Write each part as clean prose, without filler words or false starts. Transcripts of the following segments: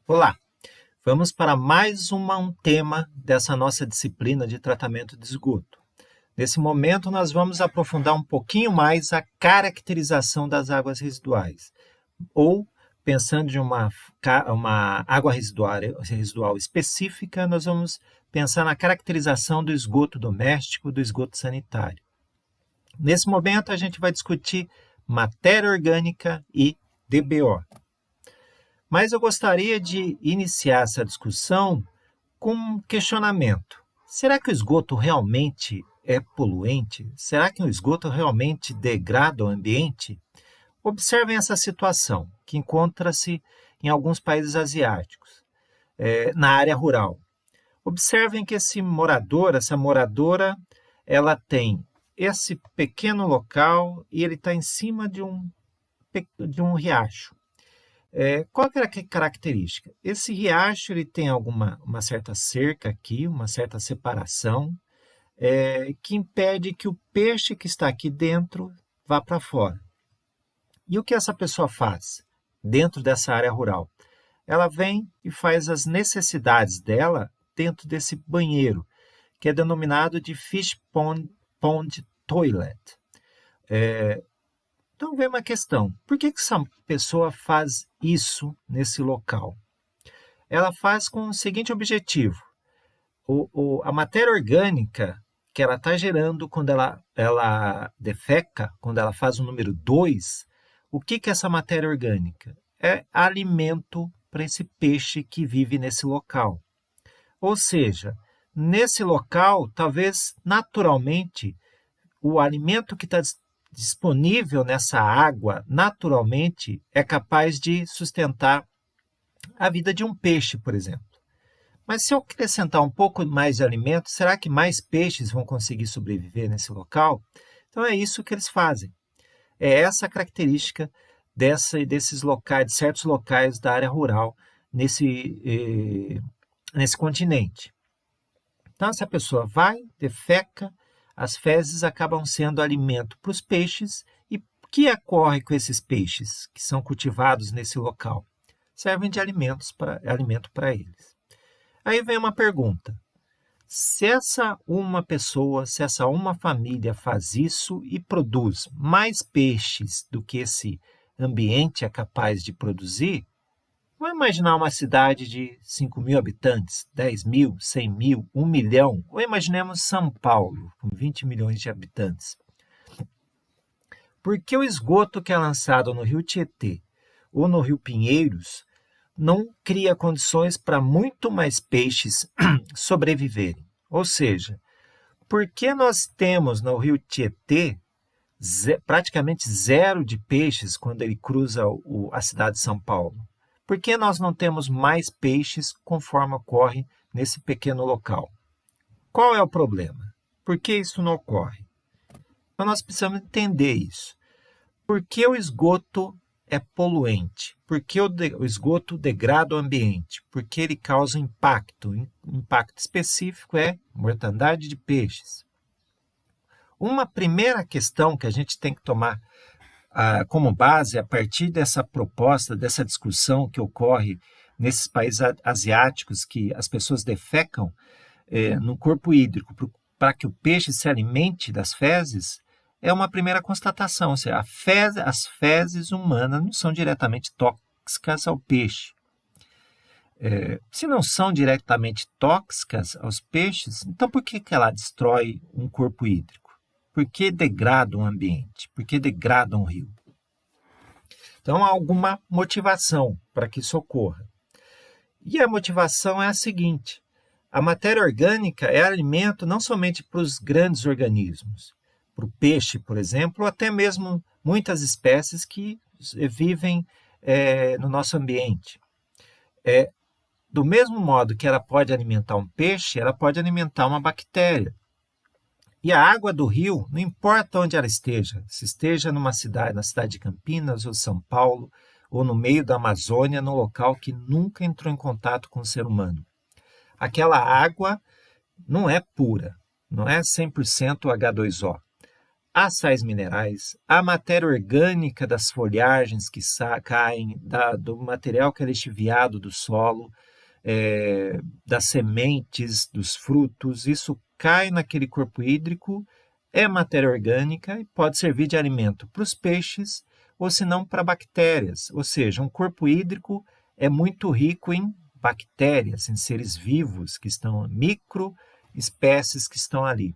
Olá, vamos para mais um tema dessa nossa disciplina de tratamento de esgoto. Nesse momento, nós vamos aprofundar um pouquinho mais a caracterização das águas residuais, ou, pensando em uma água residual específica, nós vamos pensar na caracterização do esgoto doméstico, do esgoto sanitário. Nesse momento, a gente vai discutir matéria orgânica e DBO. Mas eu gostaria de iniciar essa discussão com um questionamento. Será que o esgoto realmente é poluente? Será que o esgoto realmente degrada o ambiente? Observem essa situação, que encontra-se em alguns países asiáticos, na área rural. Observem que essa moradora, ela tem esse pequeno local e ele está em cima de um riacho. Qual que é a característica? Esse riacho ele tem uma certa cerca aqui, uma certa separação, que impede que o peixe que está aqui dentro vá para fora. E o que essa pessoa faz dentro dessa área rural? Ela vem e faz as necessidades dela dentro desse banheiro, que é denominado de Fish Pond Toilet. Então vem uma questão, por que essa pessoa faz isso nesse local? Ela faz com o seguinte objetivo, a matéria orgânica que ela está gerando quando ela defeca, quando ela faz o número 2, o que é essa matéria orgânica? É alimento para esse peixe que vive nesse local. Ou seja, nesse local, talvez naturalmente, o alimento que está disponível nessa água, naturalmente, é capaz de sustentar a vida de um peixe, por exemplo. Mas se eu acrescentar um pouco mais de alimento, será que mais peixes vão conseguir sobreviver nesse local? Então é isso que eles fazem. É essa a característica desses locais, de certos locais da área rural nesse continente. Então essa pessoa vai, defeca, as fezes acabam sendo alimento para os peixes. E o que ocorre com esses peixes que são cultivados nesse local? Servem de alimento para eles. Aí vem uma pergunta. Se essa uma família faz isso e produz mais peixes do que esse ambiente é capaz de produzir, vamos imaginar uma cidade de 5.000 habitantes, 10.000, 100.000, 1 milhão, ou imaginemos São Paulo, com 20 milhões de habitantes. Por que o esgoto que é lançado no Rio Tietê ou no Rio Pinheiros não cria condições para muito mais peixes sobreviverem? Ou seja, por que nós temos no Rio Tietê praticamente zero de peixes quando ele cruza a cidade de São Paulo? Por que nós não temos mais peixes conforme ocorre nesse pequeno local? Qual é o problema? Por que isso não ocorre? Então nós precisamos entender isso. Por que o esgoto é poluente? Por que o esgoto degrada o ambiente? Porque ele causa impacto. Um impacto específico é mortandade de peixes. Uma primeira questão que a gente tem que tomar como base, a partir dessa proposta, dessa discussão que ocorre nesses países asiáticos, que as pessoas defecam no corpo hídrico para que o peixe se alimente das fezes, é uma primeira constatação, ou seja, as fezes humanas não são diretamente tóxicas ao peixe. Se não são diretamente tóxicas aos peixes, então por que ela destrói um corpo hídrico? Por que degrada um ambiente? Por que degrada um rio? Então há alguma motivação para que isso ocorra. E a motivação é a seguinte: a matéria orgânica é alimento não somente para os grandes organismos, para o peixe, por exemplo, ou até mesmo muitas espécies que vivem no nosso ambiente. Do mesmo modo que ela pode alimentar um peixe, ela pode alimentar uma bactéria. E a água do rio, não importa onde ela esteja, se esteja na cidade de Campinas ou São Paulo, ou no meio da Amazônia, num local que nunca entrou em contato com o ser humano. Aquela água não é pura, não é 100% H2O. há sais minerais, a matéria orgânica das folhagens que caem, do material que é lixiviado do solo, das sementes, dos frutos, isso cai naquele corpo hídrico, é matéria orgânica e pode servir de alimento para os peixes ou se não para bactérias. Ou seja, um corpo hídrico é muito rico em bactérias, em seres vivos que estão, microespécies que estão ali.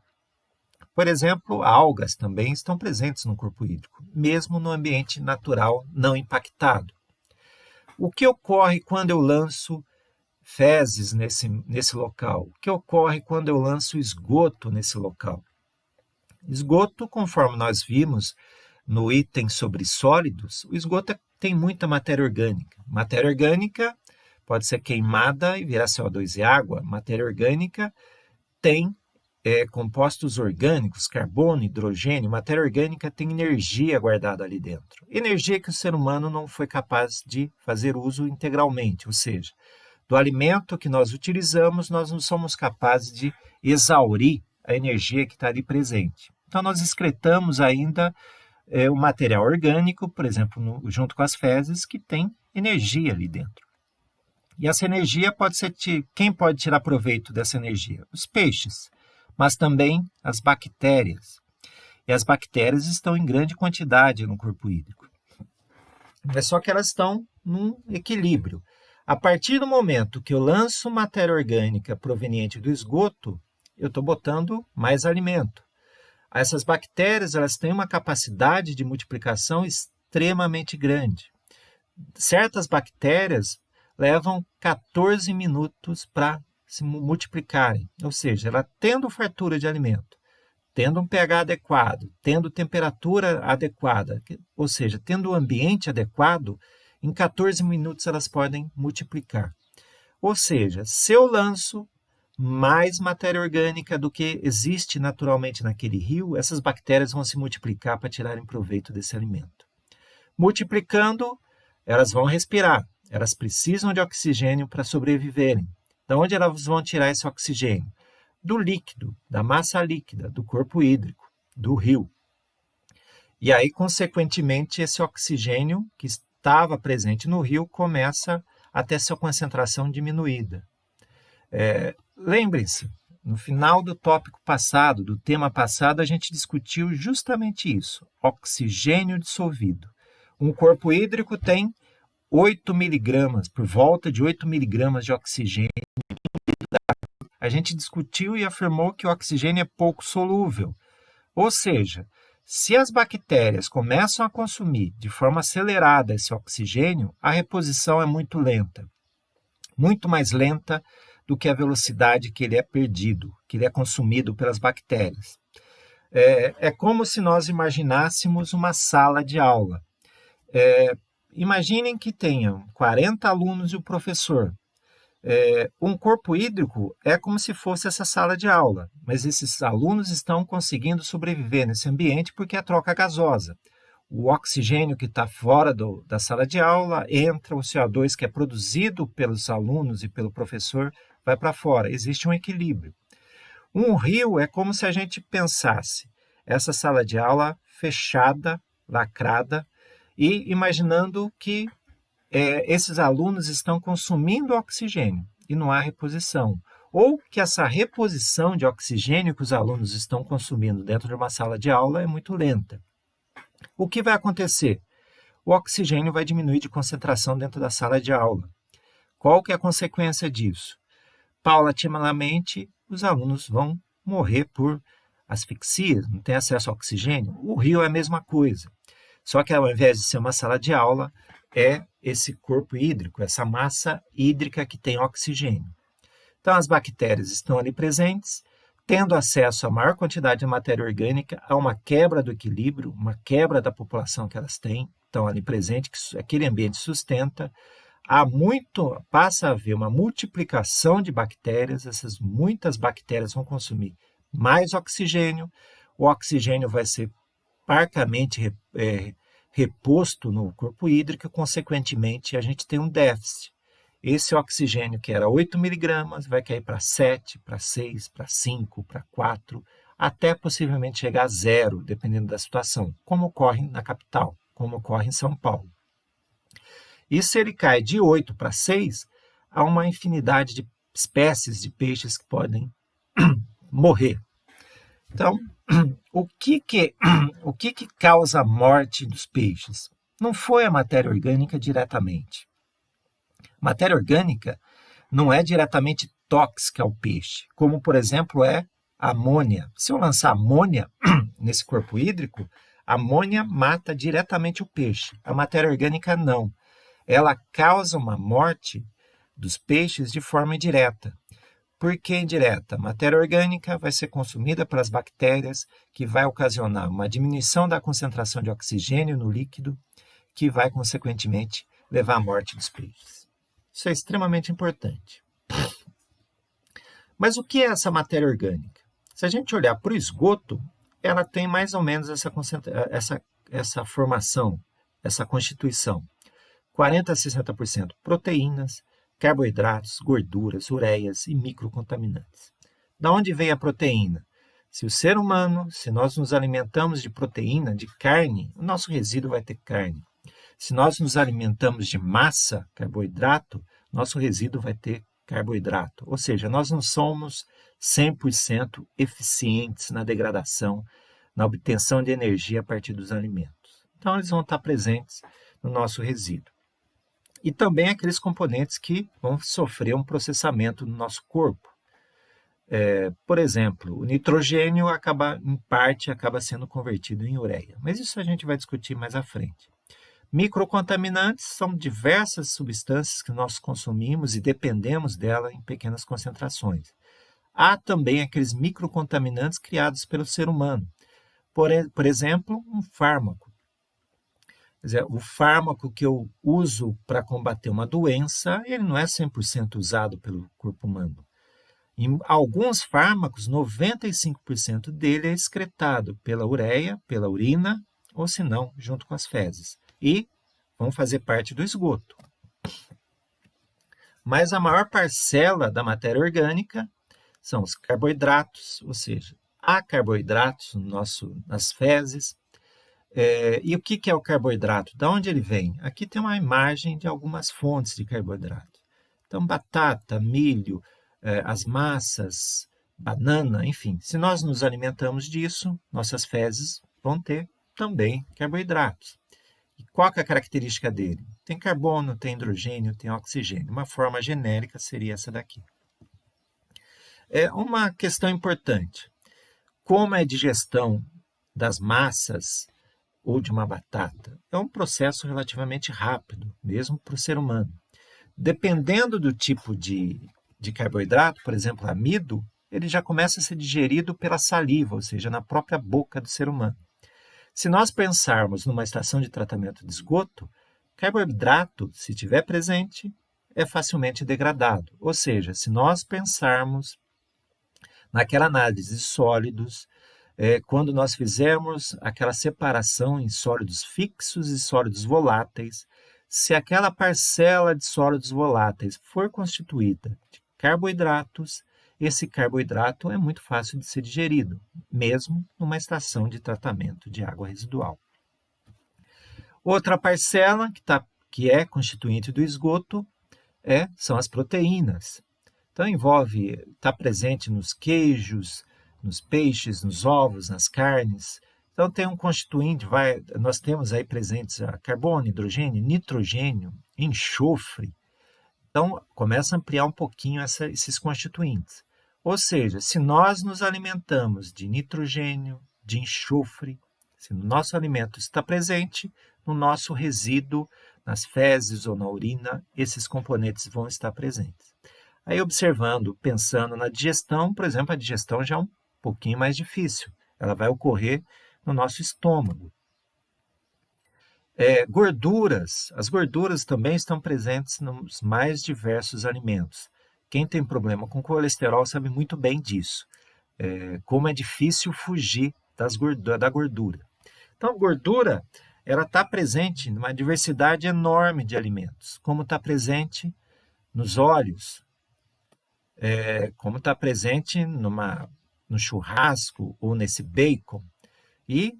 Por exemplo, algas também estão presentes no corpo hídrico, mesmo no ambiente natural não impactado. O que ocorre quando eu lanço fezes nesse local? O que ocorre quando eu lanço esgoto nesse local? Esgoto, conforme nós vimos no item sobre sólidos, o esgoto tem muita matéria orgânica. Matéria orgânica pode ser queimada e virar CO2 e água. Matéria orgânica tem compostos orgânicos, carbono, hidrogênio. Matéria orgânica tem energia guardada ali dentro. Energia que o ser humano não foi capaz de fazer uso integralmente, ou seja, do alimento que nós utilizamos, nós não somos capazes de exaurir a energia que está ali presente. Então, nós excretamos ainda o material orgânico, por exemplo, junto com as fezes, que tem energia ali dentro. E essa energia pode ser... Quem pode tirar proveito dessa energia? Os peixes, mas também as bactérias. E as bactérias estão em grande quantidade no corpo hídrico. É só que elas estão num equilíbrio. A partir do momento que eu lanço matéria orgânica proveniente do esgoto, eu estou botando mais alimento. Essas bactérias, elas têm uma capacidade de multiplicação extremamente grande. Certas bactérias levam 14 minutos para se multiplicarem, ou seja, ela tendo fartura de alimento, tendo um pH adequado, tendo temperatura adequada, ou seja, tendo o ambiente adequado, em 14 minutos elas podem multiplicar. Ou seja, se eu lanço mais matéria orgânica do que existe naturalmente naquele rio, essas bactérias vão se multiplicar para tirarem proveito desse alimento. Multiplicando, elas vão respirar, elas precisam de oxigênio para sobreviverem. De onde elas vão tirar esse oxigênio? Do líquido, da massa líquida, do corpo hídrico, do rio. E aí, consequentemente, esse oxigênio que estava presente no rio começa a ter sua concentração diminuída. Lembrem-se, no final do tópico passado, do tema passado, a gente discutiu justamente isso, oxigênio dissolvido. Um corpo hídrico tem 8 miligramas, por volta de 8 miligramas de oxigênio. A gente discutiu e afirmou que o oxigênio é pouco solúvel. Ou seja, se as bactérias começam a consumir de forma acelerada esse oxigênio, a reposição é muito lenta. Muito mais lenta do que a velocidade que ele é perdido, que ele é consumido pelas bactérias. É como se nós imaginássemos uma sala de aula. Imaginem que tenham 40 alunos e o professor. Um corpo hídrico é como se fosse essa sala de aula, mas esses alunos estão conseguindo sobreviver nesse ambiente porque é troca gasosa. O oxigênio que está fora da sala de aula entra, o CO2 que é produzido pelos alunos e pelo professor vai para fora. Existe um equilíbrio. Um rio é como se a gente pensasse essa sala de aula fechada, lacrada, e imaginando que esses alunos estão consumindo oxigênio e não há reposição. Ou que essa reposição de oxigênio que os alunos estão consumindo dentro de uma sala de aula é muito lenta. O que vai acontecer? O oxigênio vai diminuir de concentração dentro da sala de aula. Qual que é a consequência disso? Paulatinamente, os alunos vão morrer por asfixia, não tem acesso ao oxigênio. O rio é a mesma coisa. Só que ao invés de ser uma sala de aula, é esse corpo hídrico, essa massa hídrica que tem oxigênio. Então, as bactérias estão ali presentes, tendo acesso a maior quantidade de matéria orgânica, há uma quebra do equilíbrio, uma quebra da população que elas têm, estão ali presentes, que aquele ambiente sustenta. Passa a haver uma multiplicação de bactérias, essas muitas bactérias vão consumir mais oxigênio, o oxigênio vai ser parcamente reposto no corpo hídrico, consequentemente a gente tem um déficit. Esse oxigênio que era 8 miligramas vai cair para 7, para 6, para 5, para 4, até possivelmente chegar a zero, dependendo da situação, como ocorre na capital, como ocorre em São Paulo. E se ele cai de 8 para 6, há uma infinidade de espécies de peixes que podem morrer. Então, o que causa a morte dos peixes? Não foi a matéria orgânica diretamente. Matéria orgânica não é diretamente tóxica ao peixe, como, por exemplo, é a amônia. Se eu lançar amônia nesse corpo hídrico, a amônia mata diretamente o peixe. A matéria orgânica não. Ela causa uma morte dos peixes de forma indireta. Por que indireta? A matéria orgânica vai ser consumida pelas bactérias, que vai ocasionar uma diminuição da concentração de oxigênio no líquido, que vai, consequentemente, levar à morte dos peixes. Isso é extremamente importante. Mas o que é essa matéria orgânica? Se a gente olhar para o esgoto, ela tem mais ou menos essa formação, essa constituição. 40% a 60% proteínas, carboidratos, gorduras, ureias e microcontaminantes. Da onde vem a proteína? Se o ser humano, se nós nos alimentamos de proteína, de carne, o nosso resíduo vai ter carne. Se nós nos alimentamos de massa, carboidrato, nosso resíduo vai ter carboidrato. Ou seja, nós não somos 100% eficientes na degradação, na obtenção de energia a partir dos alimentos. Então, eles vão estar presentes no nosso resíduo. E também aqueles componentes que vão sofrer um processamento no nosso corpo. Por exemplo, o nitrogênio em parte acaba sendo convertido em ureia, mas isso a gente vai discutir mais à frente. Microcontaminantes são diversas substâncias que nós consumimos e dependemos dela em pequenas concentrações. Há também aqueles microcontaminantes criados pelo ser humano. Por exemplo, um fármaco. Quer dizer, o fármaco que eu uso para combater uma doença, ele não é 100% usado pelo corpo humano. Em alguns fármacos, 95% dele é excretado pela ureia, pela urina, ou se não, junto com as fezes. E vão fazer parte do esgoto. Mas a maior parcela da matéria orgânica são os carboidratos, ou seja, há carboidratos nas fezes. E o que é o carboidrato? De onde ele vem? Aqui tem uma imagem de algumas fontes de carboidrato. Então, batata, milho, as massas, banana, enfim. Se nós nos alimentamos disso, nossas fezes vão ter também carboidratos. E qual que é a característica dele? Tem carbono, tem hidrogênio, tem oxigênio. Uma forma genérica seria essa daqui. É uma questão importante. Como é a digestão das massas ou de uma batata? É um processo relativamente rápido, mesmo para o ser humano. Dependendo do tipo de carboidrato, por exemplo, amido, ele já começa a ser digerido pela saliva, ou seja, na própria boca do ser humano. Se nós pensarmos numa estação de tratamento de esgoto, carboidrato, se estiver presente, é facilmente degradado. Ou seja, se nós pensarmos naquela análise de sólidos, quando nós fizermos aquela separação em sólidos fixos e sólidos voláteis, se aquela parcela de sólidos voláteis for constituída de carboidratos, esse carboidrato é muito fácil de ser digerido, mesmo numa estação de tratamento de água residual. Outra parcela que é constituinte do esgoto são as proteínas. Então está presente nos queijos, nos peixes, nos ovos, nas carnes. Então tem um constituinte, nós temos aí presentes carbono, hidrogênio, nitrogênio, enxofre. Então começa a ampliar um pouquinho esses constituintes. Ou seja, se nós nos alimentamos de nitrogênio, de enxofre, se no nosso alimento está presente, no nosso resíduo, nas fezes ou na urina, esses componentes vão estar presentes. Aí observando, pensando na digestão, por exemplo, a digestão já é um pouquinho mais difícil. Ela vai ocorrer no nosso estômago. Gorduras. As gorduras também estão presentes nos mais diversos alimentos. Quem tem problema com colesterol sabe muito bem disso. Como é difícil fugir da gordura. Então, a gordura ela está presente numa diversidade enorme de alimentos, como está presente nos óleos, como está presente numa no churrasco ou nesse bacon. E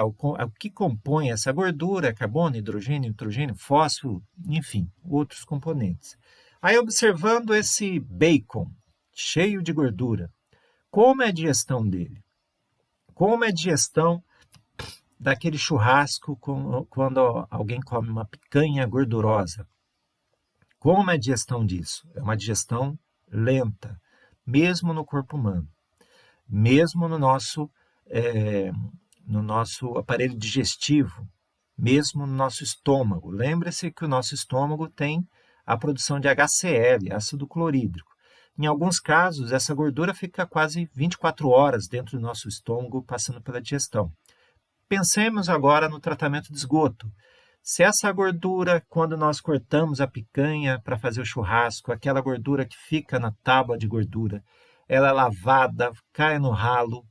o que compõe essa gordura é carbono, hidrogênio, nitrogênio, fósforo, enfim, outros componentes. Aí, observando esse bacon cheio de gordura, como é a digestão dele? Como é a digestão daquele churrasco quando alguém come uma picanha gordurosa? Como é a digestão disso? É uma digestão lenta, mesmo no corpo humano, mesmo no nosso aparelho digestivo, mesmo no nosso estômago. Lembre-se que o nosso estômago tem a produção de HCl, ácido clorídrico. Em alguns casos, essa gordura fica quase 24 horas dentro do nosso estômago, passando pela digestão. Pensemos agora no tratamento de esgoto. Se essa gordura, quando nós cortamos a picanha para fazer o churrasco, aquela gordura que fica na tábua de gordura, ela é lavada, cai no ralo,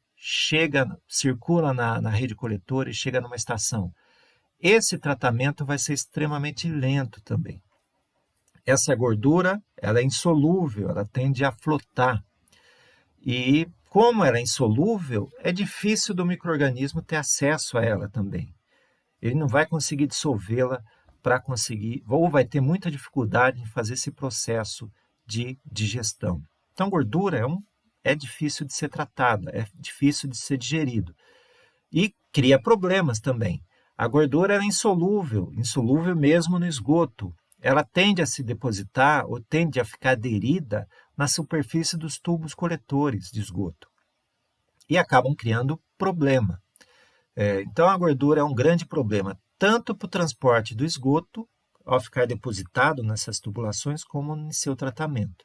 circula na rede coletora e chega numa estação. Esse tratamento vai ser extremamente lento também. Essa gordura, ela é insolúvel, ela tende a flotar. E como ela é insolúvel, é difícil do micro-organismo ter acesso a ela também. Ele não vai conseguir dissolvê-la para conseguir, ou vai ter muita dificuldade em fazer esse processo de digestão. Então, gordura é difícil de ser tratada, é difícil de ser digerido. E cria problemas também. A gordura é insolúvel mesmo no esgoto. Ela tende a se depositar ou tende a ficar aderida na superfície dos tubos coletores de esgoto. E acabam criando problema. Então, a gordura é um grande problema, tanto para o transporte do esgoto, ao ficar depositado nessas tubulações, como no seu tratamento.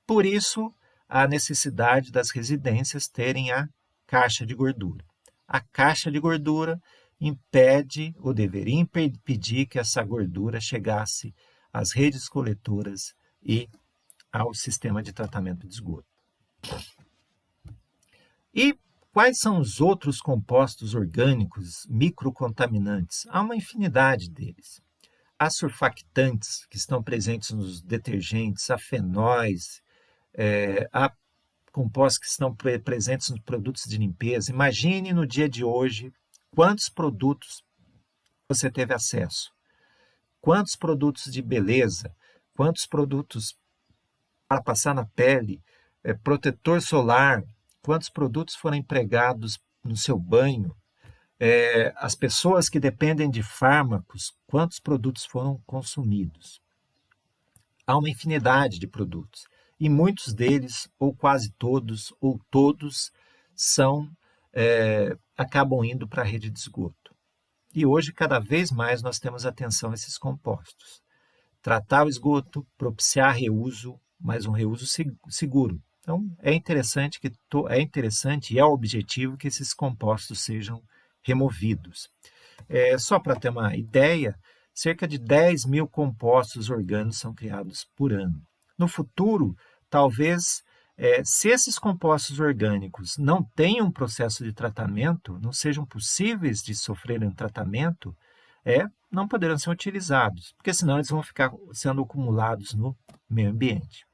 Por isso, a necessidade das residências terem a caixa de gordura. A caixa de gordura impede, ou deveria impedir, que essa gordura chegasse às redes coletoras e ao sistema de tratamento de esgoto. E quais são os outros compostos orgânicos microcontaminantes? Há uma infinidade deles. Há surfactantes que estão presentes nos detergentes, há fenóis, há compostos que estão presentes nos produtos de limpeza. Imagine no dia de hoje quantos produtos você teve acesso. Quantos produtos de beleza, quantos produtos para passar na pele, protetor solar, quantos produtos foram empregados no seu banho, as pessoas que dependem de fármacos, quantos produtos foram consumidos. Há uma infinidade de produtos e muitos deles, ou quase todos, ou todos, acabam indo para a rede de esgoto. E hoje, cada vez mais, nós temos atenção a esses compostos. Tratar o esgoto, propiciar reuso, mas um reuso seguro. Então, é interessante e é o objetivo que esses compostos sejam removidos. Só para ter uma ideia, cerca de 10 mil compostos orgânicos são criados por ano. No futuro, talvez, se esses compostos orgânicos não tenham um processo de tratamento, não sejam possíveis de sofrerem um tratamento, não poderão ser utilizados, porque senão eles vão ficar sendo acumulados no meio ambiente.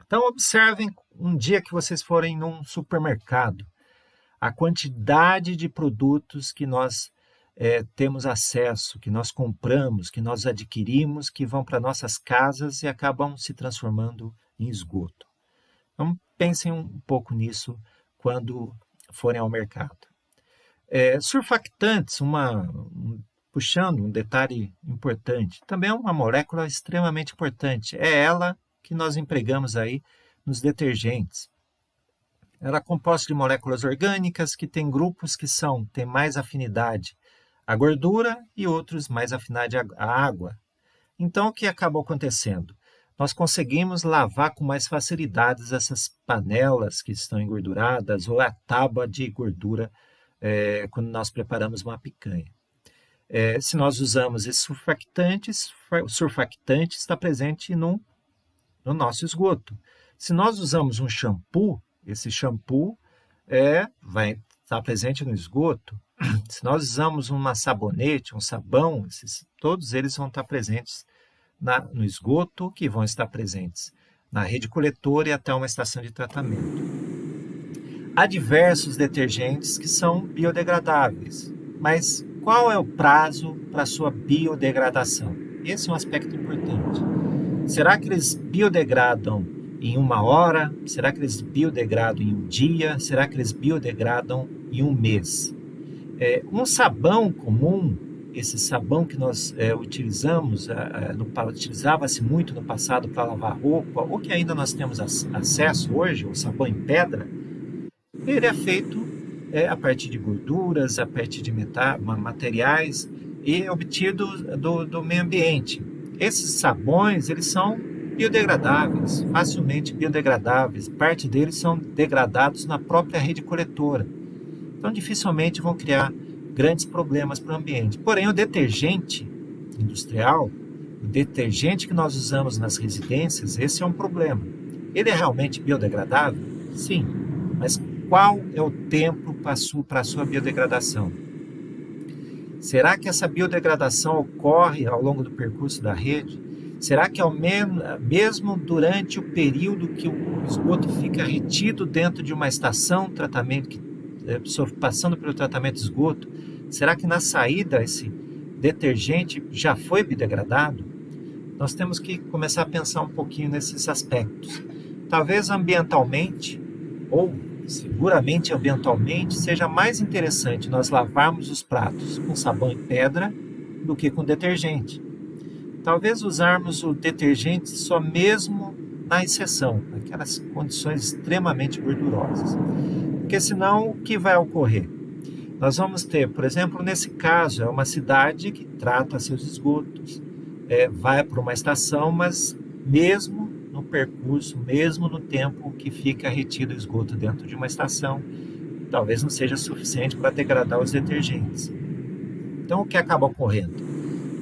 Então, observem um dia que vocês forem num supermercado, a quantidade de produtos que nós temos acesso, que nós compramos, que nós adquirimos, que vão para nossas casas e acabam se transformando em esgoto. Então, pensem um pouco quando forem ao mercado. Surfactantes, puxando um detalhe importante, também é uma molécula extremamente importante. É ela que nós empregamos aí nos detergentes. Ela é composta de moléculas orgânicas que tem grupos que têm mais afinidade à gordura e outros mais afinidade à água. Então, o que acabou acontecendo? Nós conseguimos lavar com mais facilidade essas panelas que estão engorduradas ou a tábua de gordura quando nós preparamos uma picanha. Se nós usamos esses surfactantes, o surfactante está presente no nosso esgoto. Se nós usamos um shampoo, esse shampoo vai estar presente no esgoto. Se nós usamos uma sabonete, um sabão, todos eles vão estar presentes no esgoto, que vão estar presentes na rede coletora e até uma estação de tratamento. Há diversos detergentes que são biodegradáveis, mas qual é o prazo para sua biodegradação? Esse é um aspecto importante. Será que eles biodegradam em 1 hora? Será que eles biodegradam em um dia? Será que eles biodegradam em um mês? Um sabão comum, esse sabão que nós utilizava-se muito no passado para lavar roupa, ou que ainda nós temos acesso hoje, o sabão em pedra, ele é feito a partir de gorduras, a partir de materiais e obtido do meio ambiente. Esses sabões, eles são biodegradáveis, facilmente biodegradáveis. Parte deles são degradados na própria rede coletora. Então, dificilmente vão criar grandes problemas para o ambiente. Porém, o detergente industrial, o detergente que nós usamos nas residências, esse é um problema. Ele é realmente biodegradável? Sim, mas qual é o tempo para a sua biodegradação? Será que essa biodegradação ocorre ao longo do percurso da rede? Será que mesmo durante o período que o esgoto fica retido dentro de uma estação de tratamento, passando pelo tratamento de esgoto, será que na saída esse detergente já foi biodegradado? Nós temos que começar a pensar um pouquinho nesses aspectos. Talvez ambientalmente, ou seguramente ambientalmente, seja mais interessante nós lavarmos os pratos com sabão e pedra do que com detergente. Talvez usarmos o detergente só mesmo na exceção, naquelas condições extremamente gordurosas. Porque senão, o que vai ocorrer? Nós vamos ter, por exemplo, nesse caso, é uma cidade que trata seus esgotos, vai para uma estação, mas mesmo no percurso, mesmo no tempo que fica retido o esgoto dentro de uma estação, talvez não seja suficiente para degradar os detergentes. Então, o que acaba ocorrendo?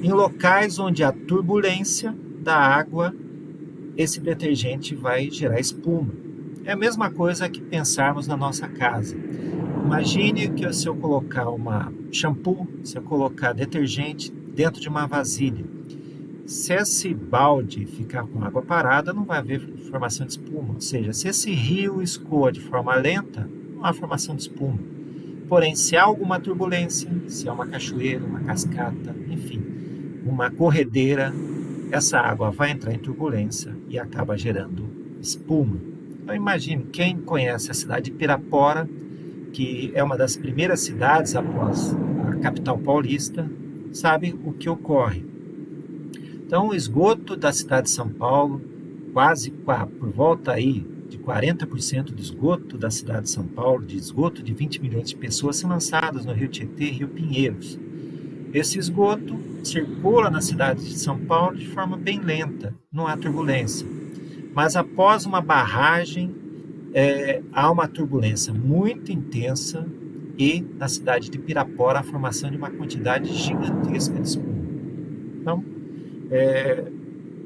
Em locais onde há turbulência da água, esse detergente vai gerar espuma. É a mesma coisa que pensarmos na nossa casa. Imagine que se eu colocar shampoo, se eu colocar detergente dentro de uma vasilha, se esse balde ficar com água parada, não vai haver formação de espuma. Ou seja, se esse rio escoa de forma lenta, não há formação de espuma. Porém, se há alguma turbulência, se há uma cachoeira, uma cascata, enfim, uma corredeira, essa água vai entrar em turbulência e acaba gerando espuma. Então imagine, quem conhece a cidade de Pirapora, que é uma das primeiras cidades após a capital paulista, sabe o que ocorre. Então o esgoto da cidade de São Paulo, por volta aí de 40% do esgoto da cidade de São Paulo, de esgoto de 20 milhões de pessoas, são lançados no Rio Tietê e Rio Pinheiros. Esse esgoto circula na cidade de São Paulo de forma bem lenta, não há turbulência. Mas após uma barragem, há uma turbulência muito intensa e na cidade de Pirapora a formação de uma quantidade gigantesca de espuma. Então,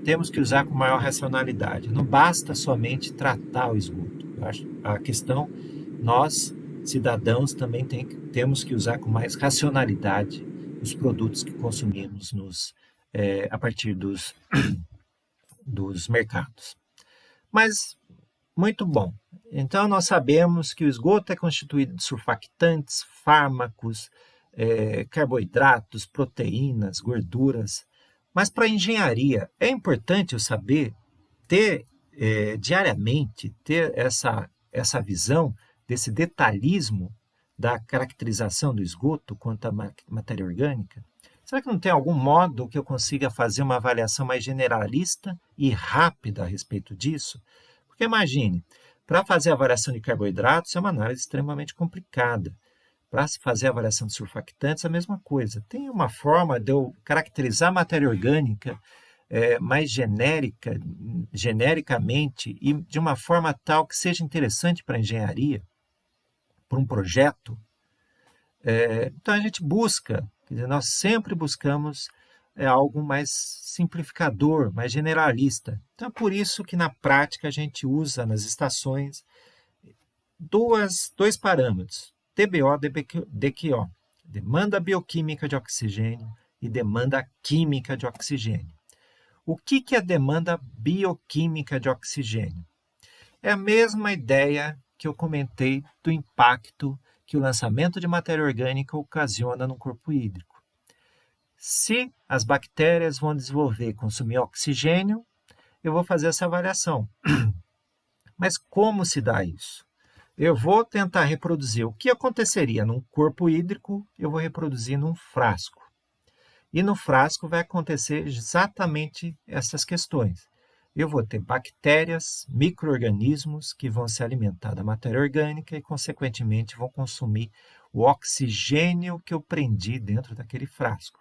temos que usar com maior racionalidade. Não basta somente tratar o esgoto. Eu acho a questão, nós, cidadãos, também temos que usar com mais racionalidade os produtos que consumimos a partir dos mercados. Mas, muito bom. Então, nós sabemos que o esgoto é constituído de surfactantes, fármacos, carboidratos, proteínas, gorduras. Mas para a engenharia, é importante eu saber diariamente, ter essa visão desse detalhismo da caracterização do esgoto quanto à matéria orgânica? Será que não tem algum modo que eu consiga fazer uma avaliação mais generalista e rápida a respeito disso? Porque imagine, para fazer a avaliação de carboidratos é uma análise extremamente complicada. Para se fazer a avaliação de surfactantes, a mesma coisa. Tem uma forma de eu caracterizar a matéria orgânica mais genericamente e de uma forma tal que seja interessante para a engenharia, para um projeto. Então a gente busca, quer dizer, nós sempre buscamos algo mais simplificador, mais generalista. Então é por isso que na prática a gente usa nas estações dois parâmetros, TBO e DQO, demanda bioquímica de oxigênio e demanda química de oxigênio. O que é demanda bioquímica de oxigênio? É a mesma ideia que eu comentei do impacto que o lançamento de matéria orgânica ocasiona no corpo hídrico. Se as bactérias vão desenvolver e consumir oxigênio, eu vou fazer essa avaliação. Mas como se dá isso? Eu vou tentar reproduzir o que aconteceria num corpo hídrico, eu vou reproduzir num frasco. E no frasco vai acontecer exatamente essas questões. Eu vou ter bactérias, micro-organismos que vão se alimentar da matéria orgânica e, consequentemente, vão consumir o oxigênio que eu prendi dentro daquele frasco.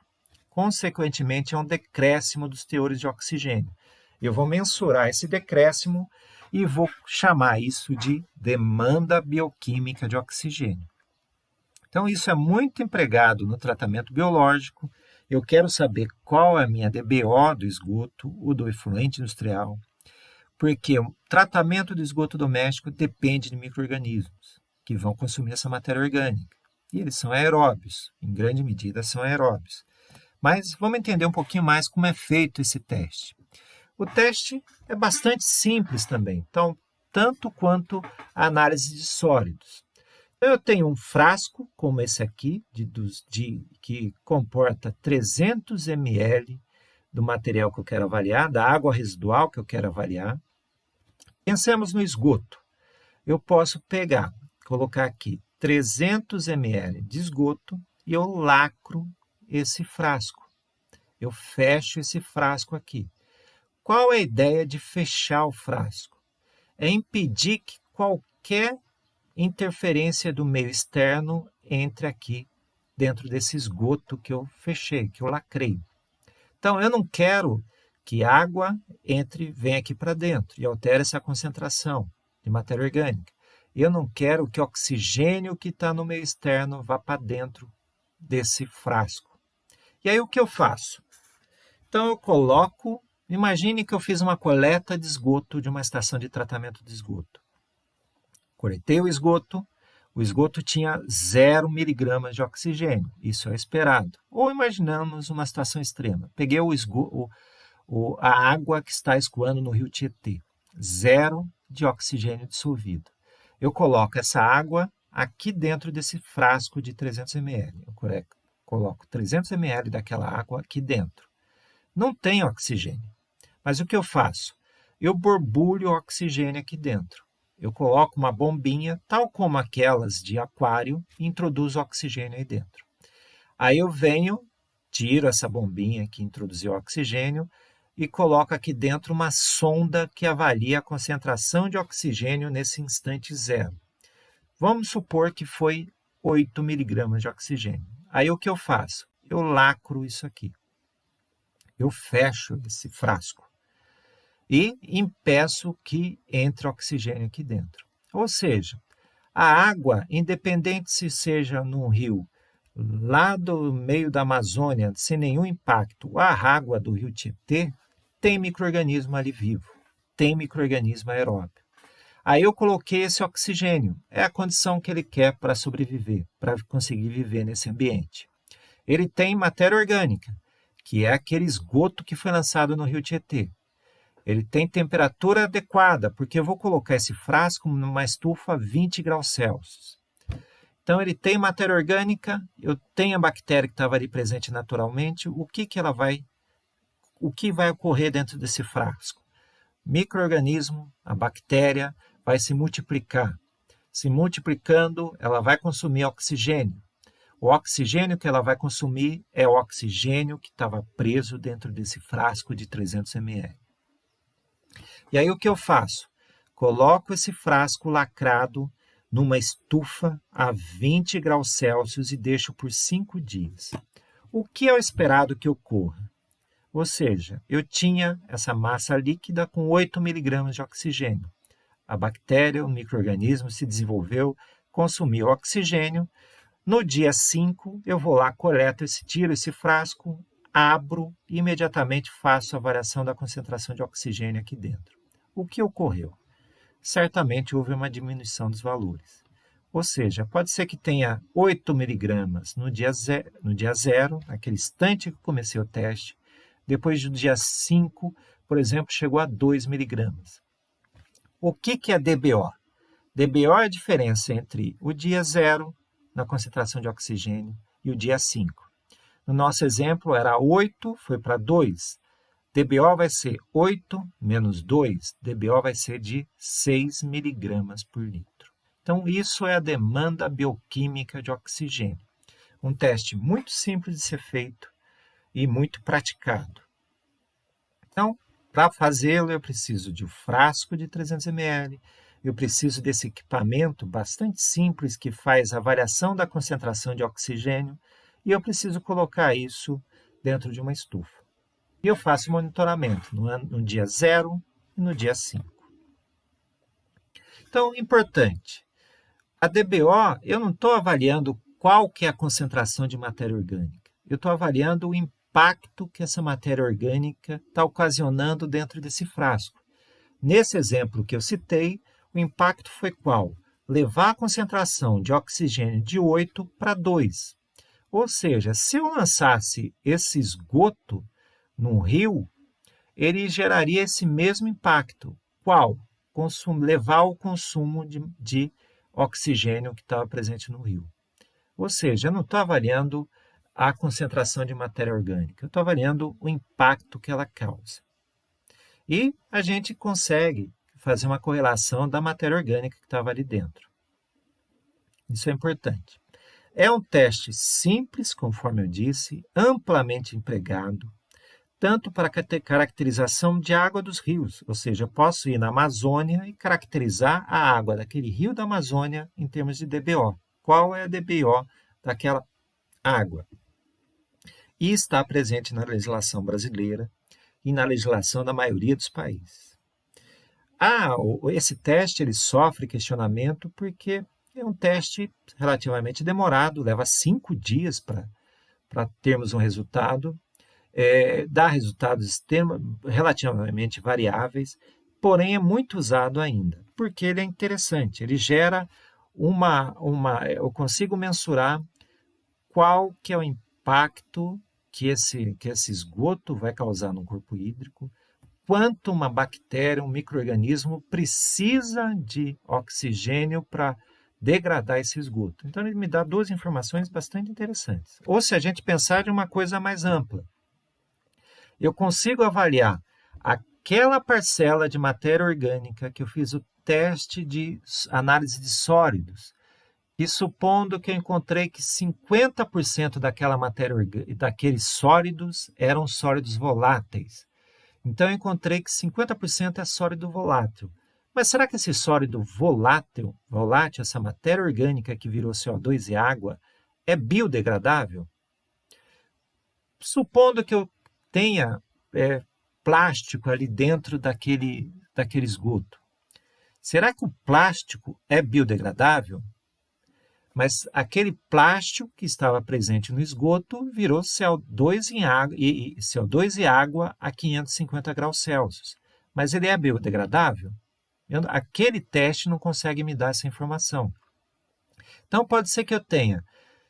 Consequentemente, é um decréscimo dos teores de oxigênio. Eu vou mensurar esse decréscimo e vou chamar isso de demanda bioquímica de oxigênio. Então, isso é muito empregado no tratamento biológico. Eu quero saber qual é a minha DBO do esgoto, o do efluente industrial, porque o tratamento do esgoto doméstico depende de micro-organismos que vão consumir essa matéria orgânica. E eles são aeróbios, em grande medida são aeróbios. Mas vamos entender um pouquinho mais como é feito esse teste. O teste é bastante simples também, então, tanto quanto a análise de sólidos. Eu tenho um frasco, como esse aqui, que comporta 300 ml do material que eu quero avaliar, da água residual que eu quero avaliar. Pensemos no esgoto. Eu posso pegar, colocar aqui 300 ml de esgoto e eu lacro esse frasco. Eu fecho esse frasco aqui. Qual é a ideia de fechar o frasco? É impedir que qualquer interferência do meio externo entre aqui dentro desse esgoto que eu fechei, que eu lacrei. Então, eu não quero que água venha aqui para dentro e altere essa concentração de matéria orgânica. Eu não quero que o oxigênio que está no meio externo vá para dentro desse frasco. E aí, o que eu faço? Então, eu coloco... Imagine que eu fiz uma coleta de esgoto de uma estação de tratamento de esgoto. Coletei o esgoto tinha 0 miligramas de oxigênio, isso é esperado. Ou imaginamos uma situação extrema. Peguei a água que está escoando no rio Tietê, 0 de oxigênio dissolvido. Eu coloco essa água aqui dentro desse frasco de 300 ml. Eu coloco 300 ml daquela água aqui dentro. Não tem oxigênio. Mas o que eu faço? Eu borbulho o oxigênio aqui dentro. Eu coloco uma bombinha, tal como aquelas de aquário, e introduzo oxigênio aí dentro. Aí eu venho, tiro essa bombinha que introduziu oxigênio e coloco aqui dentro uma sonda que avalia a concentração de oxigênio nesse instante zero. Vamos supor que foi 8 miligramas de oxigênio. Aí o que eu faço? Eu lacro isso aqui. Eu fecho esse frasco e impeço que entre oxigênio aqui dentro. Ou seja, a água, independente se seja num rio lá do meio da Amazônia, sem nenhum impacto, a água do rio Tietê, tem micro-organismo ali vivo, tem micro-organismo aeróbio. Aí eu coloquei esse oxigênio, é a condição que ele quer para sobreviver, para conseguir viver nesse ambiente. Ele tem matéria orgânica, que é aquele esgoto que foi lançado no rio Tietê. Ele tem temperatura adequada, porque eu vou colocar esse frasco numa estufa a 20 graus Celsius. Então, ele tem matéria orgânica, eu tenho a bactéria que estava ali presente naturalmente. O que vai ocorrer dentro desse frasco? Micro-organismo, a bactéria, vai se multiplicar. Se multiplicando, ela vai consumir oxigênio. O oxigênio que ela vai consumir é o oxigênio que estava preso dentro desse frasco de 300 ml. E aí o que eu faço? Coloco esse frasco lacrado numa estufa a 20 graus Celsius e deixo por 5 dias. O que é o esperado que ocorra? Ou seja, eu tinha essa massa líquida com 8 miligramas de oxigênio. A bactéria, o micro-organismo se desenvolveu, consumiu oxigênio. No dia 5, eu vou lá, tiro esse frasco, abro e imediatamente faço a variação da concentração de oxigênio aqui dentro. O que ocorreu? Certamente houve uma diminuição dos valores. Ou seja, pode ser que tenha 8 miligramas no dia zero, naquele instante que comecei o teste. Depois do dia 5, por exemplo, chegou a 2 miligramas. O que é DBO? DBO é a diferença entre o dia 0, na concentração de oxigênio, e o dia 5. No nosso exemplo, era 8, foi para 2. DBO vai ser 8 menos 2. DBO vai ser de 6 miligramas por litro. Então, isso é a demanda bioquímica de oxigênio. Um teste muito simples de ser feito e muito praticado. Então, para fazê-lo, eu preciso de um frasco de 300 ml, eu preciso desse equipamento bastante simples que faz a variação da concentração de oxigênio e eu preciso colocar isso dentro de uma estufa. E eu faço monitoramento no dia 0 e no dia 5. Então, importante, a DBO, eu não estou avaliando qual que é a concentração de matéria orgânica. Eu estou avaliando o impacto que essa matéria orgânica está ocasionando dentro desse frasco. Nesse exemplo que eu citei, o impacto foi qual? Levar a concentração de oxigênio de 8 para 2. Ou seja, se eu lançasse esse esgoto num rio, ele geraria esse mesmo impacto. Qual? Levar o consumo de oxigênio que estava presente no rio. Ou seja, eu não estou avaliando a concentração de matéria orgânica, eu estou avaliando o impacto que ela causa. E a gente consegue fazer uma correlação da matéria orgânica que estava ali dentro. Isso é importante. É um teste simples, conforme eu disse, amplamente empregado, tanto para caracterização de água dos rios, ou seja, eu posso ir na Amazônia e caracterizar a água daquele rio da Amazônia em termos de DBO. Qual é a DBO daquela água? E está presente na legislação brasileira e na legislação da maioria dos países. Esse teste ele sofre questionamento porque é um teste relativamente demorado, leva 5 dias para termos um resultado, dá resultados relativamente variáveis, porém é muito usado ainda, porque ele é interessante, ele gera eu consigo mensurar qual que é o impacto que esse esgoto vai causar no corpo hídrico, quanto uma bactéria, um micro-organismo precisa de oxigênio para degradar esse esgoto. Então, ele me dá 2 informações bastante interessantes. Ou se a gente pensar de uma coisa mais ampla, eu consigo avaliar aquela parcela de matéria orgânica que eu fiz o teste de análise de sólidos, e supondo que eu encontrei que 50% daquela matéria daqueles sólidos eram sólidos voláteis. Então, eu encontrei que 50% é sólido volátil. Mas será que esse sólido volátil, essa matéria orgânica que virou CO2 e água, é biodegradável? Supondo que eu tenha plástico ali dentro daquele esgoto. Será que o plástico é biodegradável? Mas aquele plástico que estava presente no esgoto virou CO2 e água a 550 graus Celsius. Mas ele é biodegradável? Aquele teste não consegue me dar essa informação. Então, pode ser que eu tenha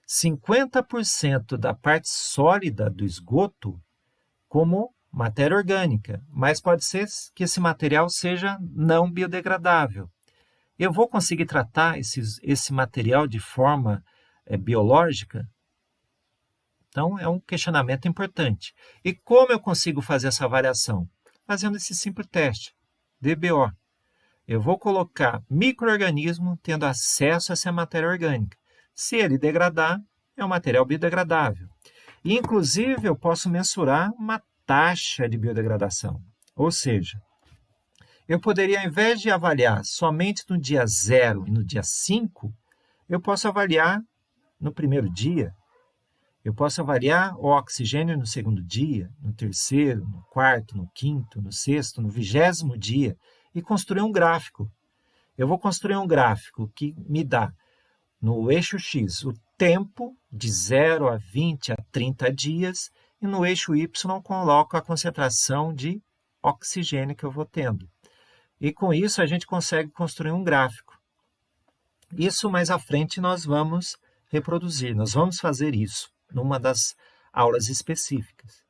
50% da parte sólida do esgoto como matéria orgânica, mas pode ser que esse material seja não biodegradável. Eu vou conseguir tratar esse material de forma biológica? Então, é um questionamento importante. E como eu consigo fazer essa avaliação? Fazendo esse simples teste, DBO. Eu vou colocar micro-organismo tendo acesso a essa matéria orgânica. Se ele degradar, é um material biodegradável. E, inclusive, eu posso mensurar uma taxa de biodegradação. Ou seja, eu poderia, ao invés de avaliar somente no dia 0 e no dia 5, eu posso avaliar no primeiro dia. Eu posso avaliar o oxigênio no segundo dia, no terceiro, no quarto, no quinto, no sexto, no 20º dia e construir um gráfico. Eu vou construir um gráfico que me dá, no eixo X, o tempo de 0 a 20 a 30 dias e no eixo Y coloco a concentração de oxigênio que eu vou tendo. E com isso a gente consegue construir um gráfico. Isso mais à frente nós vamos reproduzir, nós vamos fazer isso numa das aulas específicas.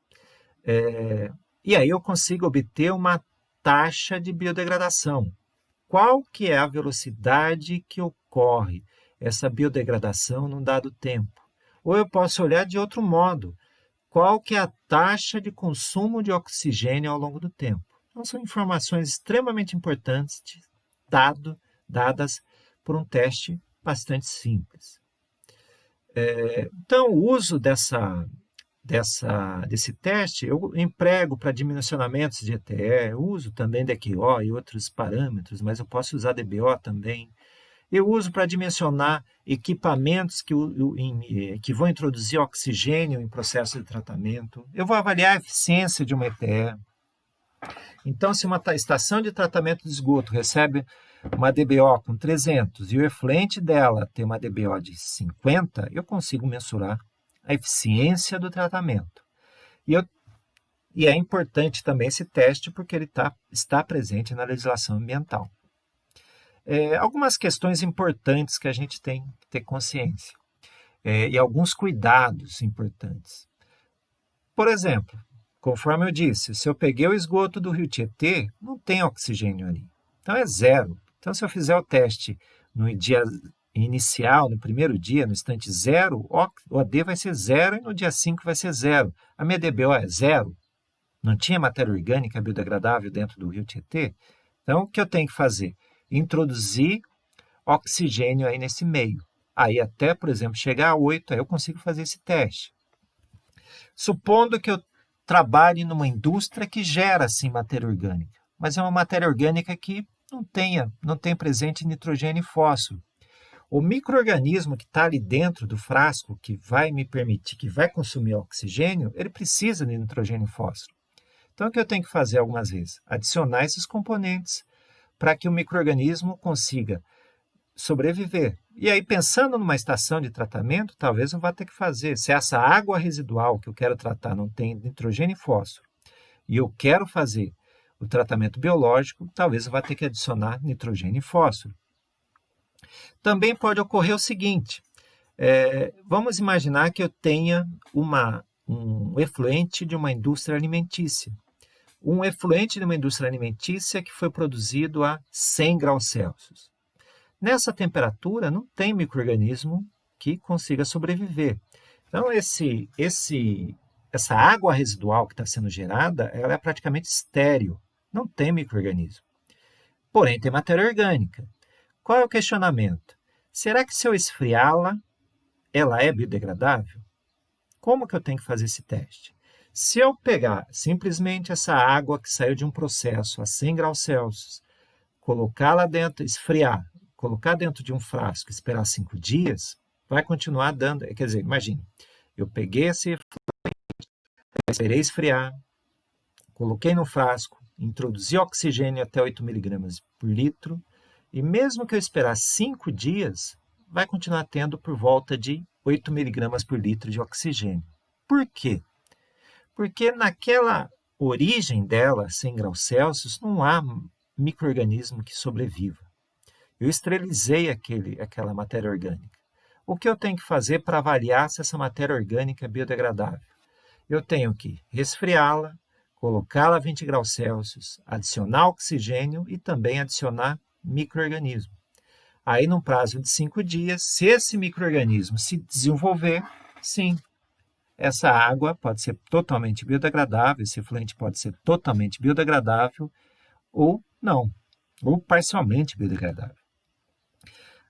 E aí eu consigo obter uma taxa de biodegradação. qual que é a velocidade que ocorre essa biodegradação num dado tempo. Ou eu posso olhar de outro modo, qual que é a taxa de consumo de oxigênio ao longo do tempo. Então, são informações extremamente importantes dadas por um teste bastante simples. Então, o uso desse teste eu emprego para dimensionamentos de ETE, uso também DQO e outros parâmetros, mas eu posso usar DBO também. Eu uso para dimensionar equipamentos que vão introduzir oxigênio em processo de tratamento. Eu vou avaliar a eficiência de uma ETE. Então, se uma estação de tratamento de esgoto recebe uma DBO com 300 e o efluente dela tem uma DBO de 50, eu consigo mensurar a eficiência do tratamento. E é importante também esse teste porque ele está presente na legislação ambiental. Algumas questões importantes que a gente tem que ter consciência e alguns cuidados importantes. Por exemplo, conforme eu disse, se eu peguei o esgoto do Rio Tietê, não tem oxigênio ali. Então é zero. Então, se eu fizer o teste no dia inicial, no primeiro dia, no instante 0, o AD vai ser 0 e no dia 5 vai ser 0. A minha DBO é 0. Não tinha matéria orgânica biodegradável dentro do Rio Tietê. Então, o que eu tenho que fazer? Introduzir oxigênio aí nesse meio. Aí até, por exemplo, chegar a 8, aí eu consigo fazer esse teste. Supondo que eu trabalhe numa indústria que gera, sim, matéria orgânica, mas é uma matéria orgânica que não tem presente nitrogênio e fósforo. O micro-organismo que está ali dentro do frasco, que vai me permitir, que vai consumir oxigênio, ele precisa de nitrogênio e fósforo. Então, o que eu tenho que fazer algumas vezes? Adicionar esses componentes para que o micro-organismo consiga sobreviver. E aí, pensando numa estação de tratamento, talvez eu vá ter que fazer. Se essa água residual que eu quero tratar não tem nitrogênio e fósforo, e eu quero fazer o tratamento biológico, talvez eu vá ter que adicionar nitrogênio e fósforo. Também pode ocorrer o seguinte, vamos imaginar que eu tenha um efluente de uma indústria alimentícia. Um efluente de uma indústria alimentícia que foi produzido a 100 graus Celsius. Nessa temperatura não tem micro-organismo que consiga sobreviver. Então, essa água residual que está sendo gerada, ela é praticamente estéril, não tem micro-organismo. Porém, tem matéria orgânica. Qual é o questionamento? Será que se eu esfriá-la, ela é biodegradável? Como que eu tenho que fazer esse teste? Se eu pegar simplesmente essa água que saiu de um processo a 100 graus Celsius, colocá-la dentro, esfriar, colocar dentro de um frasco e esperar 5 dias, vai continuar dando. Quer dizer, imagine, eu peguei esse efluente, esperei esfriar, coloquei no frasco, introduzi oxigênio até 8 mg por litro, e mesmo que eu esperar 5 dias, vai continuar tendo por volta de 8 mg por litro de oxigênio. Por quê? Porque naquela origem dela, 100 graus Celsius, não há micro-organismo que sobreviva. Eu esterilizei aquela matéria orgânica. O que eu tenho que fazer para avaliar se essa matéria orgânica é biodegradável? Eu tenho que resfriá-la, colocá-la a 20 graus Celsius, adicionar oxigênio e também adicionar micro-organismo. Aí, num prazo de 5 dias, se esse micro-organismo se desenvolver, sim, essa água pode ser totalmente biodegradável, esse efluente pode ser totalmente biodegradável ou não, ou parcialmente biodegradável.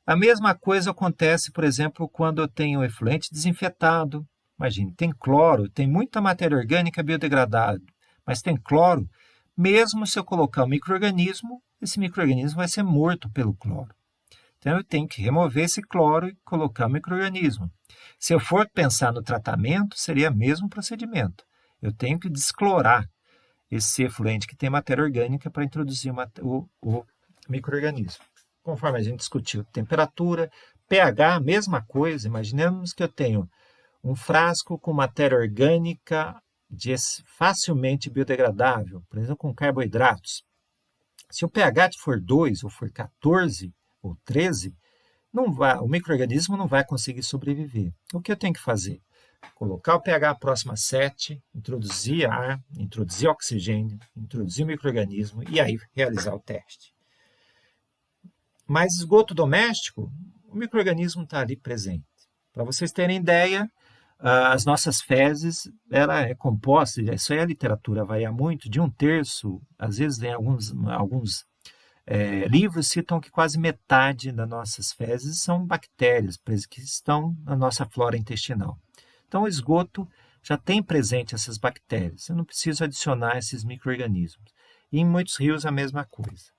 A mesma coisa acontece, por exemplo, quando eu tenho um efluente desinfetado. Imagine, tem cloro, tem muita matéria orgânica biodegradável, mas tem cloro. Mesmo se eu colocar um micro-organismo, esse micro-organismo vai ser morto pelo cloro. Então, eu tenho que remover esse cloro e colocar o micro-organismo. Se eu for pensar no tratamento, seria o mesmo procedimento. Eu tenho que desclorar esse efluente que tem matéria orgânica para introduzir o micro-organismo. Conforme a gente discutiu, temperatura, pH, mesma coisa. Imaginemos que eu tenho um frasco com matéria orgânica facilmente biodegradável, por exemplo, com carboidratos. Se o pH for 2 ou for 14 ou 13, o micro-organismo não vai conseguir sobreviver. O que eu tenho que fazer? Colocar o pH próximo a 7, introduzir ar, introduzir oxigênio, introduzir o micro-organismo e aí realizar o teste. Mas esgoto doméstico, o micro-organismo está ali presente. Para vocês terem ideia, as nossas fezes, ela é composta, isso aí a literatura varia muito, de 1/3, às vezes tem alguns livros citam que quase metade das nossas fezes são bactérias que estão na nossa flora intestinal. Então, o esgoto já tem presente essas bactérias. Eu não preciso adicionar esses micro-organismos. E em muitos rios a mesma coisa.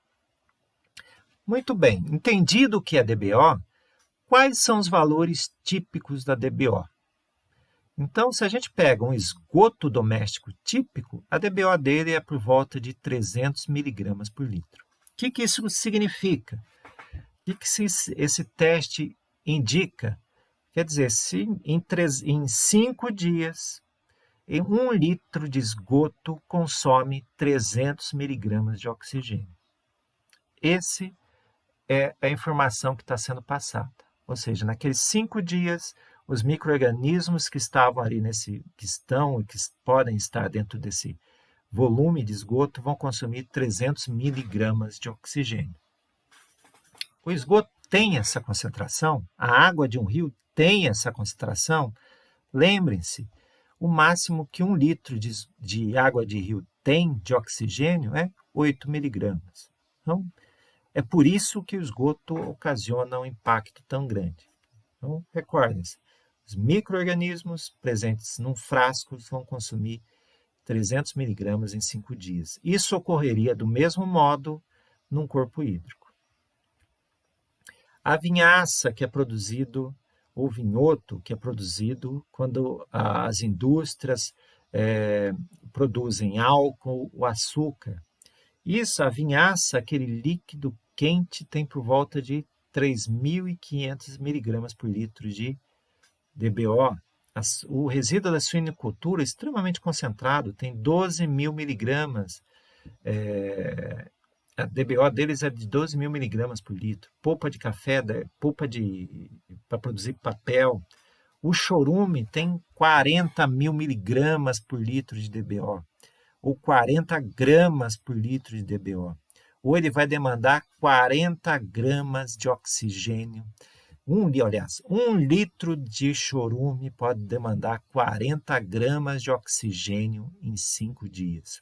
Muito bem, entendido o que é DBO, quais são os valores típicos da DBO? Então, se a gente pega um esgoto doméstico típico, a DBO dele é por volta de 300 miligramas por litro. O que isso significa? O que esse teste indica? Quer dizer, se em 5 dias, 1 litro de esgoto consome 300 miligramas de oxigênio. Esse é a informação que está sendo passada. Ou seja, naqueles 5 dias, os micro-organismos que estavam ali que estão e que podem estar dentro desse volume de esgoto vão consumir 300 miligramas de oxigênio. O esgoto tem essa concentração, a água de um rio tem essa concentração. Lembrem-se, o máximo que 1 litro de água de rio tem de oxigênio é 8 miligramas. Então, é por isso que o esgoto ocasiona um impacto tão grande. Então, recordem-se, os micro-organismos presentes num frasco vão consumir 300 miligramas em 5 dias. Isso ocorreria do mesmo modo num corpo hídrico. A vinhaça que é produzido, ou vinhoto que é produzido quando as indústrias produzem álcool ou açúcar. Isso, a vinhaça, aquele líquido quente, tem por volta de 3.500 miligramas por litro de DBO. O resíduo da suinicultura é extremamente concentrado, tem 12.000 miligramas. A DBO deles é de 12.000 miligramas por litro. Polpa de café, polpa para produzir papel. O chorume tem 40.000 miligramas por litro de DBO, ou 40 gramas por litro de DBO. Ou ele vai demandar 40 gramas de oxigênio. 1 litro de chorume pode demandar 40 gramas de oxigênio em 5 dias.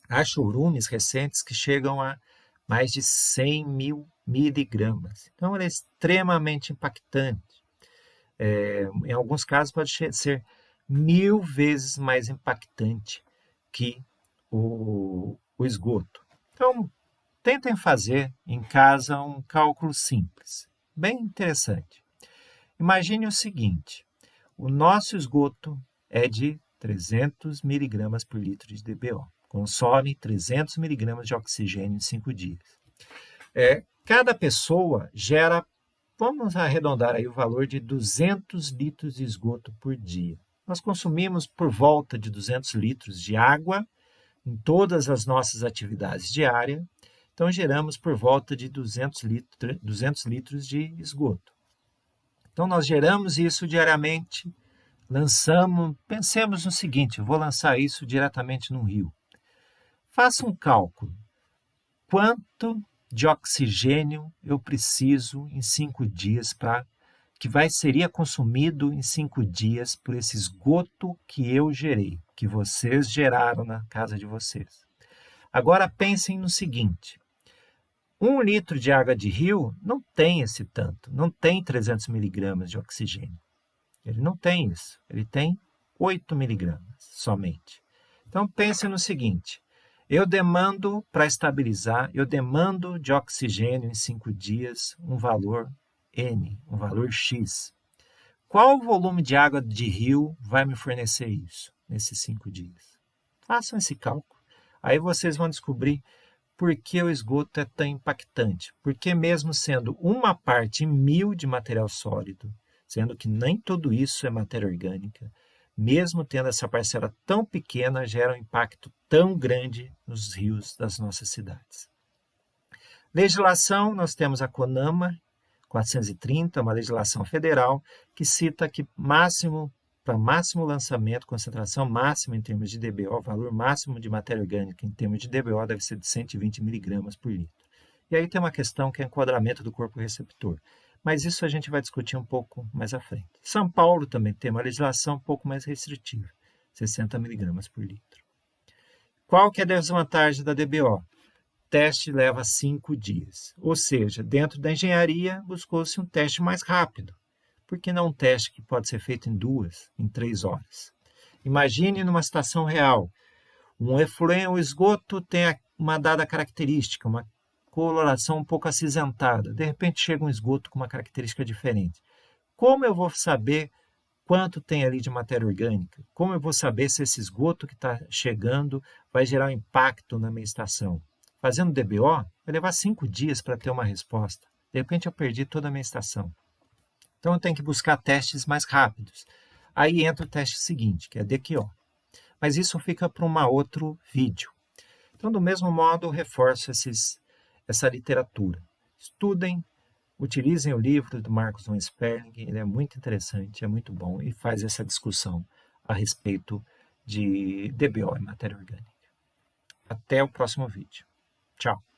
Há chorumes recentes que chegam a mais de 100.000 miligramas. Então, ele é extremamente impactante. Em alguns casos, pode ser 1.000 vezes mais impactante que o esgoto. Então, tentem fazer em casa um cálculo simples, bem interessante. Imagine o seguinte, o nosso esgoto é de 300 miligramas por litro de DBO. Consome 300 miligramas de oxigênio em 5 dias. Cada pessoa gera, vamos arredondar aí o valor de 200 litros de esgoto por dia. Nós consumimos por volta de 200 litros de água em todas as nossas atividades diárias, então geramos por volta de 200 litros de esgoto. Então nós geramos isso diariamente, pensemos no seguinte, vou lançar isso diretamente num rio. Faça um cálculo. Quanto de oxigênio eu preciso em 5 dias seria consumido em 5 dias por esse esgoto que eu gerei, que vocês geraram na casa de vocês. Agora pensem no seguinte, 1 litro de água de rio não tem esse tanto, não tem 300 miligramas de oxigênio. Ele não tem isso, ele tem 8 miligramas somente. Então pensem no seguinte, eu demando, para estabilizar, eu demando de oxigênio em 5 dias um valor N, um valor X. Qual o volume de água de rio vai me fornecer isso nesses 5 dias? Façam esse cálculo. Aí vocês vão descobrir por que o esgoto é tão impactante. Porque mesmo sendo 1 parte em 1.000 de material sólido, sendo que nem tudo isso é matéria orgânica, mesmo tendo essa parcela tão pequena, gera um impacto tão grande nos rios das nossas cidades. Legislação, nós temos a CONAMA 430, uma legislação federal, que cita que para máximo lançamento, concentração máxima em termos de DBO, valor máximo de matéria orgânica em termos de DBO deve ser de 120 miligramas por litro. E aí tem uma questão que é enquadramento do corpo receptor. Mas isso a gente vai discutir um pouco mais à frente. São Paulo também tem uma legislação um pouco mais restritiva, 60 miligramas por litro. Qual que é a desvantagem da DBO? O teste leva 5 dias. Ou seja, dentro da engenharia, buscou-se um teste mais rápido. Por que não um teste que pode ser feito em 2, em 3 horas? Imagine numa situação real. Um efluente, o esgoto tem uma dada característica, uma coloração um pouco acinzentada. De repente chega um esgoto com uma característica diferente. Como eu vou saber quanto tem ali de matéria orgânica? Como eu vou saber se esse esgoto que está chegando vai gerar um impacto na minha estação? Fazendo DBO, vai levar 5 dias para ter uma resposta. De repente eu perdi toda a minha estação. Então eu tenho que buscar testes mais rápidos. Aí entra o teste seguinte, que é DQO. Mas isso fica para um outro vídeo. Então, do mesmo modo, eu reforço essa literatura. Estudem, utilizem o livro do Marcos von Sperling, ele é muito interessante, é muito bom e faz essa discussão a respeito de DBO em matéria orgânica. Até o próximo vídeo. Tchau.